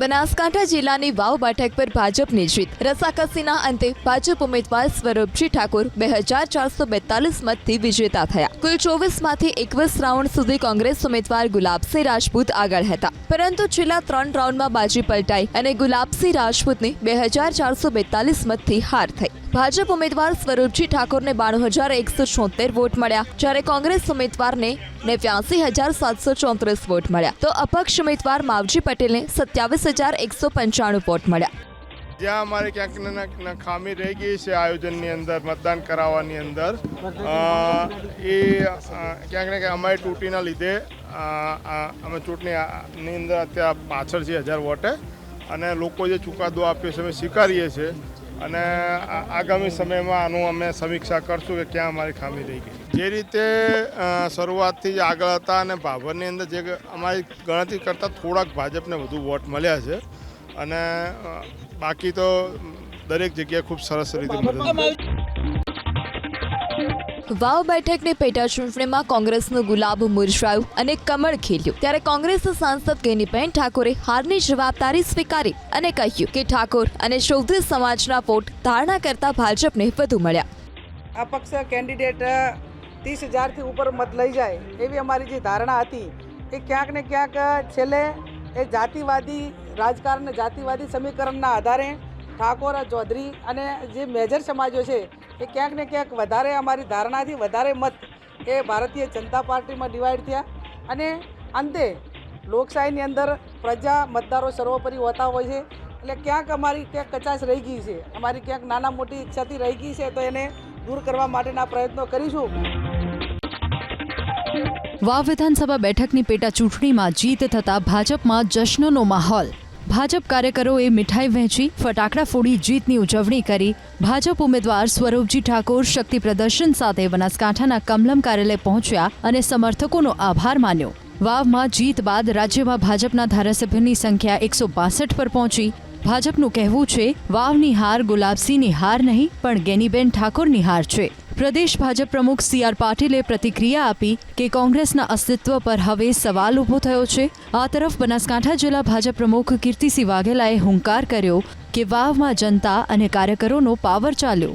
બનાસકાંઠા જિલ્લાની વાવ બેઠક પર ભાજપની જીત। રસાકસીના અંતે ભાજપ ઉમેદવાર સ્વરૂપજી ઠાકોર 2442 મતથી વિજેતા થયા। કુલ 24માંથી 21 રાઉન્ડ સુધી કોંગ્રેસ ઉમેદવાર ગુલાબસિંહ રાજપૂત આગળ હતા, પરંતુ છેલ્લા 3 રાઉન્ડમાં બાજી પલટાઈ અને ગુલાબસિંહ રાજપૂતને 2442 મતથી હાર થઈ। ભાજપ ઉમેદવાર સ્વરૂપજી ઠાકોરને 92176 વોટ મળ્યા, જ્યારે કોંગ્રેસ ઉમેદવારને 89734 વોટ મળ્યા, તો અપક્ષ ઉમેદવાર માવજી પટેલને 27195 વોટ મળ્યા। જ્યાં અમારે ક્યાંક ખામી રહી ગઈ છે આયોજનની અંદર, મતદાન કરાવવાની અંદર, એ ક્યાંક ને ક્યાંક અમારી તૂટીના લીધે અમે ચૂંટણીની અંદર અત્યારે પાછળ છે 1000 વોટે, અને લોકો જે ચુકાદો આપ્યો છે અમે સ્વીકારીએ છીએ, અને આગામી સમયમાં આનું અમે સમીક્ષા કરશું કે ક્યાં અમારી ખામી રહી ગઈ। જે રીતે શરૂઆતથી જ આગળ હતા અને ભાભરની અંદર જે અમારી ગણતરી કરતાં થોડાક ભાજપને વધુ વોટ મળ્યા છે, અને બાકી તો દરેક જગ્યાએ ખૂબ સરસ રીતે મદદ। વાવ બેઠકની પેટા ચૂંટણીમાં કોંગ્રેસનું ગુલાબ મુરઝાયું અને કમળ ખીલ્યું, ત્યારે કોંગ્રેસ સાંસદ ગેનીબેન ઠાકોરે હારની જવાબદારી સ્વીકારી અને કહ્યું કે ઠાકોર અને ચૌધરી સમાજના વોટ ધારણા કરતા ભાજપને વધુ મળ્યા। અપક્ષ કેન્ડિડેટ 30,000થી ઉપર મત લઈ જાય એવી અમારી જે ધારણા હતી, એ ક્યાંક ને ક્યાંક છેલ્લે એ જાતિવાદી રાજકારણ, જાતિવાદી સમીકરણના આધારે ઠાકોર, ચૌધરી અને જે મેજર સમાજો છે એ ક્યાંક ને ક્યાંક વધારે અમારી ધારણાથી વધારે મત એ ભારતીય જનતા પાર્ટીમાં ડિવાઈડ થયા, અને અંતે લોકશાહીની અંદર પ્રજા મતદારો સર્વોપરી હોતા હોય છે, એટલે ક્યાંક અમારી ક્યાંક કચાશ રહી ગઈ છે, અમારી ક્યાંક નાના મોટી ક્ષતિ રહી ગઈ છે, તો એને દૂર કરવા માટેના પ્રયત્નો કરીશું। વાવ વિધાનસભા બેઠકની પેટા ચૂંટણીમાં જીત થતા ભાજપમાં જશ્નનો માહોલ। ભાજપ કાર્યકરોએ મીઠાઈ વહેંચી, ફટાકડા ફોડી જીતની ઉજવણી કરી। ભાજપ ઉમેદવાર સ્વરૂપજી ઠાકોર શક્તિ પ્રદર્શન સાથે બનાસકાંઠાના કમલમ કાર્યાલય પહોંચ્યા અને સમર્થકોનો આભાર માન્યો। વાવમાં જીત બાદ રાજ્યમાં ભાજપના ધારાસભ્યોની સંખ્યા 162 પર પહોંચી। ભાજપનું કહેવું છે, વાવની હાર ગુલાબસિંહની હાર નહીં પણ ગેનીબેન ઠાકોરની હાર છે। પ્રદેશ ભાજપ પ્રમુખ CR પાટીલે પ્રતિક્રિયા આપી કે કોંગ્રેસના અસ્તિત્વ પર હવે સવાલ ઊભો થયો છે। આ તરફ બનાસકાંઠા જિલ્લા ભાજપ પ્રમુખ કીર્તિસિંહ વાઘેલાએ હુંકાર કર્યો કે વાવમાં જનતા અને કાર્યકરોનો પાવર ચાલ્યો।